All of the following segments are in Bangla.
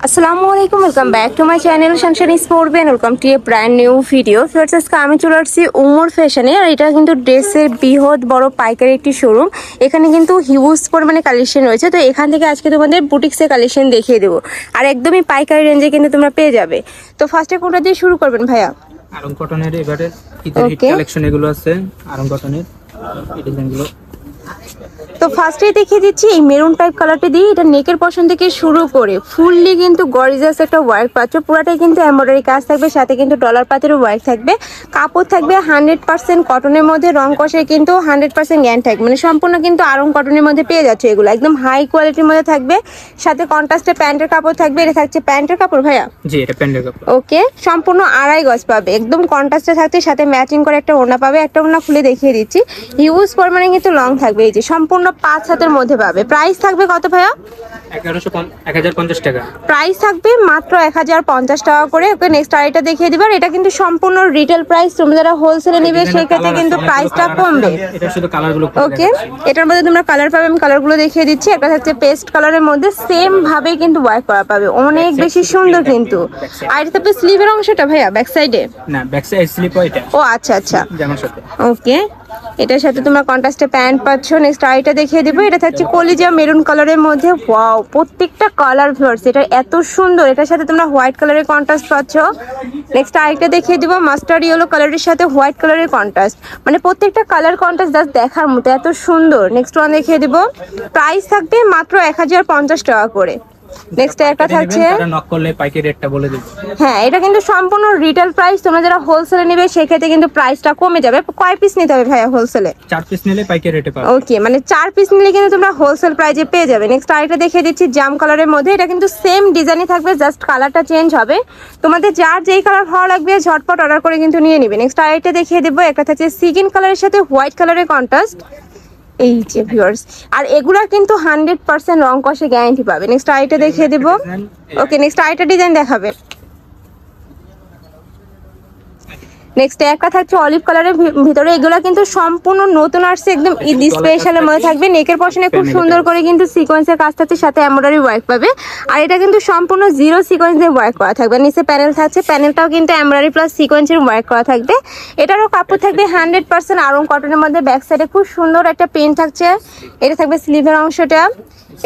আসসালামু আলাইকুম, welcome back to my channel Sunshine sport band. Welcome to A brand new video. Friends, আজকে আমি চলে আসছি উমর ফ্যাশনে। আর এটা কিন্তু ড্রেসের বৃহৎ বড় পাইকারি একটি শোরুম। এখানে কিন্তু হিউজ পরিমাণে কালেকশন রয়েছে। তো এখান থেকে আজকে তোমাদের বুটিক্সের কালেকশন দেখিয়ে দেবো, আর একদমই পাইকারি রেঞ্জে কিন্তু তোমরা পেয়ে যাবে। তো ফার্স্টে কোনটা দিয়ে শুরু করবেন ভাইয়া? আরং কটনের এবারে ঈদের হিট কালেকশন এগুলো আছে। আরং কটনের এই ডিজাইনগুলো তো ফার্স্টেই দেখিয়ে দিচ্ছি এই মেরুন টাইপ কালারটা দিয়ে। এটা নেকের পশন থেকে শুরু করে ফুললি কিন্তু গর্জিয়াস একটা ওয়ার্ক পাচ্ছ। পুরাটাই কিন্তু এমব্রয়ডারি কাজ থাকবে, সাথে কিন্তু ডলার পাতেরও ওয়ার্ক থাকবে। কাপড় থাকবে 100% কটনের মধ্যে, রং কষে কিন্তু 100% গ্যান থাকবে, মানে সম্পূর্ণ কিন্তু আরং কটনের মধ্যে পেয়ে যাচ্ছে। এগুলো একদম হাই কোয়ালিটির মধ্যে থাকবে, সাথে কন্ট্রাস্টে প্যান্টের কাপড় থাকবে। এটা থাকছে প্যান্টের কাপড় ভাইয়া? জি, এটা প্যান্টের কাপড়। ওকে, সম্পূর্ণ 2.5 গজ পাবে, একদম কন্ট্রাস্টে থাকতে, সাথে ম্যাচিং করে একটা ওড়না পাবে। একটা ওড়না খুলে দেখিয়ে দিচ্ছি, হিউজ পরিমাণে কিন্তু লং থাকবে। এই যে সম্পূর্ণ 5 হাতের মধ্যে পাবে। প্রাইস থাকবে কত ভাইয়া? 1050 টাকা প্রাইস থাকবে, মাত্র 1050 টাকা করে। ওকে, নেক্সট আরেকটা দেখিয়ে দিবার। এটা কিন্তু সম্পূর্ণ রিটেল প্রাইস, তোমরা যারা হোলসেলে নেবে সেই ক্ষেত্রে কিন্তু প্রাইসটা কমবে। এটা শুধু কালারগুলো ওকে, এটার মধ্যে তোমরা কালার পাবে, আমি কালারগুলো দেখিয়ে দিচ্ছি। একটা থাকছে পেস্ট কালারের মধ্যে, সেম ভাবে কিন্তু ওয়ার্ক করা পাবে, অনেক বেশি সুন্দর কিন্তু। আর এটা তো স্লিভের অংশটা ভাইয়া ব্যাক সাইডে? না, ব্যাক সাইড স্লিপ এটা। ও আচ্ছা আচ্ছা, জামার সাথে। ওকে, এটার সাথে তোমরা কন্ট্রাস্টে প্যান্ট পাচ্ছ। নেক্সট আইটা দেখিয়ে দিব। এটা থাকছে কলিজা মেরুন কালারের মধ্যে। ওয়াও, প্রত্যেকটা কালার ভিউয়ার্স এটা এত সুন্দর। এটার সাথে তোমরা হোয়াইট কালারের কন্ট্রাস্ট পাচ্ছ। নেক্সট আইটা দেখিয়ে দিব, মাস্টার্ড ইয়েলো কালারের সাথে হোয়াইট কালারের কন্ট্রাস্ট, মানে প্রত্যেকটা কালার কন্ট্রাস্ট জাস্ট দেখার মতো, এত সুন্দর। নেক্সট ওয়ান দেখিয়ে দিব, প্রাইস থাকবে মাত্র 1050 টাকা করে। নেক্সট একটা থাকছে, নক করলে পাইকারি রেটটা বলে দেব। হ্যাঁ, এটা কিন্তু সম্পূর্ণ রিটেল প্রাইস। তোমরা যারা হোলসেলে নেবে সেই ক্ষেত্রে কিন্তু প্রাইসটা কমে যাবে। কয় পিস নিতে হবে ভাইয়া হোলসেলে? 4 পিস নিলে পাইকারি রেটে পাবে। ওকে, মানে 4 পিস নিলে কিন্তু তোমরা হোলসেল প্রাইসে পেয়ে যাবে। নেক্সট আরেকটা দেখিয়ে দিচ্ছি জাম কালারের মধ্যে। এটা কিন্তু সেম ডিজাইনই থাকবে, জাস্ট কালারটা চেঞ্জ হবে। তোমাদের যার যেই কালার ভালো লাগবে ঝটপট অর্ডার করে কিন্তু নিয়ে নিবে। নেক্সট আরেকটা দেখিয়ে দেবো, একটা থাকছে সিগিন কালারের সাথে হোয়াইট কালারের কন্ট্রাস্ট। এই যে ভিউয়ার্স, আর এগুলা কিন্তু 100% রং কষে গ্যারান্টি পাবে। নেক্সট আইটা দেখিয়ে দেবো। ওকে, নেক্সট আইটা ডিজাইন দেখাবে। নেক্সট একটা থাকছে অলিভ কালারের ভিতরে। এগুলা কিন্তু সম্পূর্ণ নতুন আসছে, একদম ঈদ স্পেশালের মধ্যে থাকবে। নেকের পশনে খুব সুন্দর করে কিন্তু সিকোয়েন্সের কাজ থাকছে, সাথে এমব্রয়ডারি ওয়ার্ক পাবে। আর এটা কিন্তু সম্পূর্ণ জিরো সিকোয়েন্সের ওয়ার্ক করা থাকবে। নিচে প্যানেল থাকছে, প্যানেলটাও কিন্তু এমব্রয়ডারি প্লাস সিকোয়েন্সের ওয়ার্ক করা থাকবে। এটারও কাপড় থাকবে 100% আরং কটনের মধ্যে। ব্যাক সাইডে খুব সুন্দর একটা প্রিন্ট থাকছে। এটা থাকবে স্লিভের অংশটা।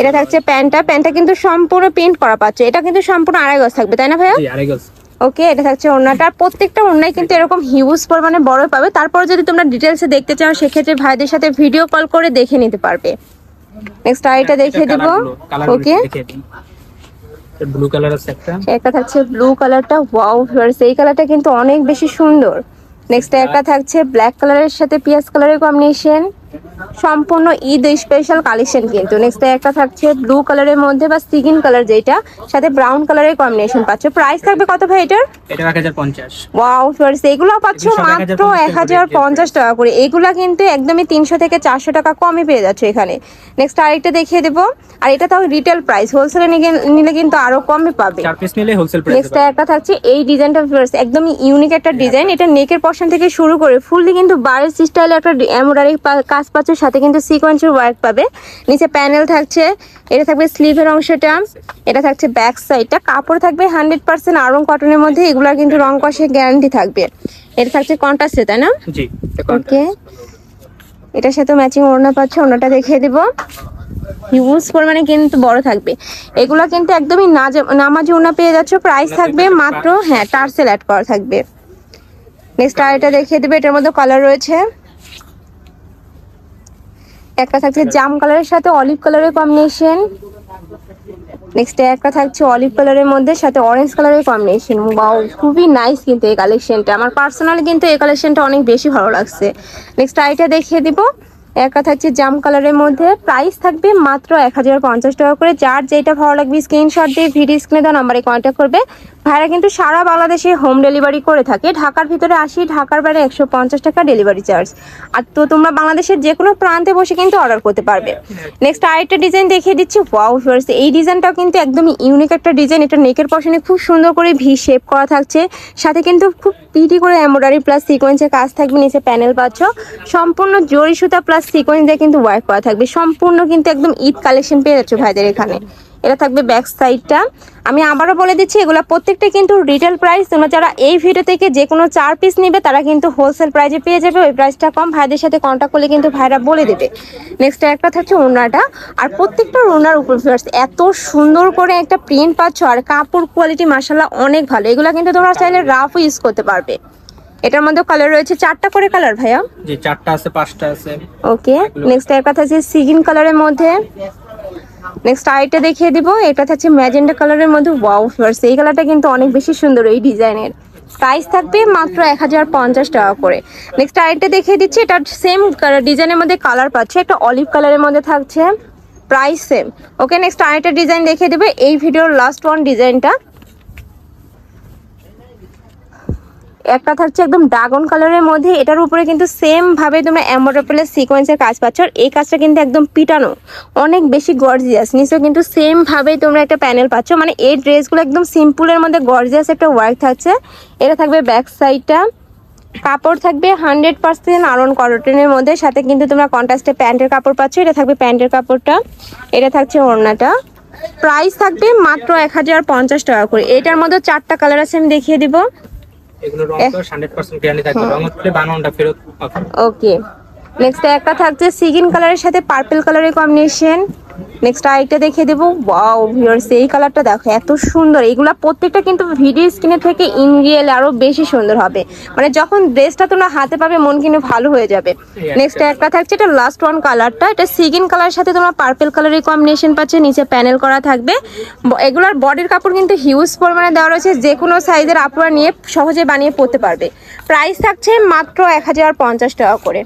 এটা থাকছে প্যান্টটা কিন্তু সম্পূর্ণ প্রিন্ট করা পাচ্ছে। এটা কিন্তু সম্পূর্ণ 2.5 গজ থাকবে, তাই না ভাইয়া? জি, 2.5 গজ। ওকে, এটা থাকছে ওড়নাটা। প্রত্যেকটা ওড়নায় কিন্তু এরকম হিউজ পরিমাণে বড় পাবে। তারপর যদি তোমরা ডিটেলসে দেখতে চাও সেক্ষেত্রে ভাইদের সাথে ভিডিও কল করে দেখে নিতে পারবে। নেক্সট আইটা দেখিয়ে দেব। ওকে, ব্লু কালার আছে একটা থাকছে ব্লু কালারটা। ওয়াও ভিউয়ার্স, এই কালারটা কিন্তু অনেক বেশি সুন্দর। নেক্সট একটা থাকছে ব্ল্যাক কালারের সাথে পিয়াজ কালারের কম্বিনেশন, সম্পূর্ণ ঈদ স্পেশাল কালেকশন কিন্তু। নেক্সট একটা থাকছে ব্লু কালারের মধ্যে বা সিগিন কালার, যেটা সাথে ব্রাউন কালারের কম্বিনেশন পাচ্ছ। প্রাইস থাকবে কত ভাই এটার? এটা 1050। ওয়াও ভিউয়ার্স, এগুলো পাচ্ছ মাত্র 1050 টাকা করে। এগুলা কিন্তু একদমই 300 থেকে 400 টাকা কমে পেয়ে যাচ্ছে এখানে। নেক্সট আরেকটা দেখিয়ে দেবো, আর এটা তাও রিটেল প্রাইস, হোলসেলে নিলে কিন্তু আরো কমে পাবে। 4 পিস নিলে হোলসেল প্রাইস। নেক্সট একটা থাকছে এই ডিজাইনটা ভিউয়ার্স, একদমই ইউনিক একটা ডিজাইন। এটা নেকের পশন থেকে শুরু করে ফুললি কিন্তু বারের স্টাইলে একটা এমব্রয়ডারি কাজ পাচ্ছে, সাথে কিন্তু সিকোয়েন্সের ওয়ার্ক পাবে। নিচে প্যানেল থাকছে। এটা থাকবে স্লিভের অংশটা। এটা থাকছে ব্যাক সাইডটা। কাপড় থাকবে 100% আরং কটনের মধ্যে। এগুলা কিন্তু রং কষে গ্যারান্টি থাকবে। এটা থাকছে কন্ট্রাস্টে, তাই না? জি, ওকে, এটার সাথে ম্যাচিং ওড়না পাচ্ছে। ওড়নাটা দেখিয়ে দিব, হিউজ পরিমাণে কিন্তু বড় থাকবে। এগুলা কিন্তু একদমই নামাজি ওড়না পেয়ে যাচ্ছ। প্রাইস থাকবে মাত্র, হ্যাঁ, টার্সেল অ্যাড করা থাকবে। নেক্সট আর এটা দেখিয়ে দেবে, এটার মধ্যে কালার রয়েছে। একটা থাকছে জাম কালারের সাথে অলিভ কালারের কম্বিনেশন। নেক্সট একটা থাকছে অলিভ কালারের মধ্যে সাথে অরেঞ্জ কালারের কম্বিনেশন। ওয়াও, খুবই নাইস কিন্তু এই কালেকশনটা। আমার পার্সোনালি কিন্তু এই কালেকশনটা অনেক বেশি ভালো লাগছে। নেক্সট আইটা দেখিয়ে দিব, একটা থাকছে জাম কালারের মধ্যে। প্রাইস থাকবে মাত্র 1050 টাকা করে। যার যেটা ভালো লাগবে স্ক্রিনশট দিয়ে ভিডিও স্ক্রিনে দেওয়া নাম্বারে কন্ট্যাক্ট করবে। ভাইরা কিন্তু সারা বাংলাদেশে হোম ডেলিভারি করে থাকে। ঢাকার ভিতরে 80, ঢাকার বাইরে 150 টাকা ডেলিভারি চার্জ। আর তো তোমরা বাংলাদেশের যে কোনো প্রান্তে বসে কিন্তু অর্ডার করতে পারবে। নেক্সট আরেকটা ডিজাইন দেখিয়ে দিচ্ছি। ওয়াও ভিউয়ার্স, এই ডিজাইনটাও কিন্তু একদমই ইউনিক একটা ডিজাইন। এটা নেকের পশনে খুব সুন্দর করে ভি শেপ করা থাকছে, সাথে কিন্তু খুব পিটি করে এমব্রয়ডারি প্লাস সিকোয়েন্সের কাজ থাকবে। নিচে প্যানেল পাচ্ছ, সম্পূর্ণ জরি সুতা প্লাস সিকোয়েন্স দিয়ে কিন্তু ওয়ার্ক করা থাকবে। সম্পূর্ণ কিন্তু একদম ঈদ কালেকশন পেয়ে যাচ্ছ ভাইদের এখানে। এটা থাকবে ব্যাক সাইডটা। আমি আবারও বলে দিচ্ছি এগুলো প্রত্যেকটা কিন্তু রিটেল প্রাইস। তোমরা যারা এই ভিডিও থেকে যে কোনো 4 পিস নেবে তারা কিন্তু হোলসেল প্রাইসে পেয়ে যাবে। ওই প্রাইসটা কম, ভাইদের সাথে কন্ট্যাক্ট করলে কিন্তু ভাইরা বলে দেবে। নেক্সট একটা থাকছে ওড়নাটা, আর প্রত্যেকটা ওড়নার উপর এত সুন্দর করে একটা প্রিন্ট পাচ্ছ, আর কাপড় কোয়ালিটি মাশাআল্লাহ অনেক ভালো। এগুলো কিন্তু তোমরা চাইলে রাফও ইউজ করতে পারবে। এটার মধ্যে কালার রয়েছে 4টা করে কালার ভাইয়া। জি 4টা আছে, 5টা আছে। ওকে, নেক্সট এর কথা আছে সিগিন কালারের মধ্যে। নেক্সট আইটা দেখিয়ে দিব, এটা থাকছে ম্যাজেন্ডা কালারের মধ্যে। ওয়াও ভিউয়ার্স, এই কালারটা কিন্তু অনেক বেশি সুন্দর এই ডিজাইনের। প্রাইস থাকবে মাত্র 1050 টাকা করে। নেক্সট আইটা দেখিয়ে দিচ্ছি, এটা সেম ডিজাইনের মধ্যে কালার পাচ্ছে, একটা অলিভ কালারের মধ্যে থাকছে, প্রাইস সেম। ওকে, নেক্সট আইটা ডিজাইন দেখিয়ে দেবে, এই ভিডিওর লাস্ট ওয়ান ডিজাইনটা। একটা থাকছে একদম ড্রাগন কালারের মধ্যে, এটার উপরে কিন্তু সেম ভাবে তোমরা এমব্রয়ডারি প্লাস সিকোয়েন্সের কাজ পাচ্ছ। আর এই কাজটা কিন্তু একদম পিটানো, অনেক বেশি গর্জিয়াস। নিচেও কিন্তু সেম ভাবে তোমরা একটা প্যানেল পাচ্ছ। মানে এই ড্রেসগুলো একদম সিম্পলের মধ্যে গর্জিয়াস একটা ওয়ার্ক থাকছে। এটা থাকবে ব্যাক সাইডটা, কাপড় থাকবে 100% আয়রন কটনের মধ্যে, সাথে কিন্তু তোমরা কন্ট্রাস্টে প্যান্টের কাপড় পাচ্ছ। এটা থাকবে প্যান্টের কাপড়টা, এটা থাকছে ওড়নাটা। প্রাইস থাকবে মাত্র 1050 টাকা করে। এটার মধ্যে 4টা কালার আছে, আমি দেখিয়ে দিব। এগুলো রং তো 100% গ্যারান্টি থাকবে, রং উঠলে বানানোটা ফেরত পাবে। ওকে, নেক্সট একটা থাকছে সিগিন কালারের সাথে পার্পল কালারের কম্বিনেশন। নেক্সট আরেকটা দেখিয়ে দেবো। ওয়াও ভিউয়ার্স, এই কালারটা দেখো এত সুন্দর। এগুলা প্রত্যেকটা কিন্তু ভিডিও স্ক্রিনে থেকে ইন রিয়েল আরো বেশি সুন্দর হবে। মানে যখন ড্রেসটা তোমরা হাতে পাবে মন কিন্তু ভালো হয়ে যাবে। নেক্সট একটা থাকছে, এটা লাস্ট ওয়ান কালারটা, এটা সিগিন কালারের সাথে তোমরা পার্পল কালারের কম্বিনেশন পাচ্ছে, নিচে প্যানেল করা থাকবে। এগুলার বডির কাপড় কিন্তু হিউজ পরিমাণে দেওয়া রয়েছে, যে কোনো সাইজের আপুরা নিয়ে সহজে বানিয়ে পরতে পারবে। প্রাইস থাকছে মাত্র 1050 টাকা করে।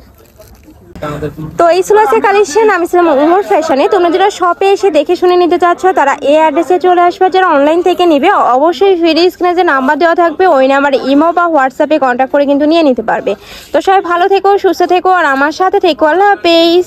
তো এই ছিল আজকে কালেকশন। আমি ছিলাম উমর ফ্যাশনে। তোমরা যারা শপে এসে দেখে শুনে নিতে চাচ্ছ তারা এই অ্যাড্রেসে চলে আসবে। যারা অনলাইন থেকে নিবে অবশ্যই ভিডিও স্ক্রিনে যে নাম্বার দেওয়া থাকবে ওই নাম্বারে ইমো বা হোয়াটসঅ্যাপে কন্ট্যাক্ট করে কিন্তু নিয়ে নিতে পারবে। তো সবাই ভালো থেকো, সুস্থ থেকো, আর আমার সাথে থেকো। আল্লাহ হাফেজ।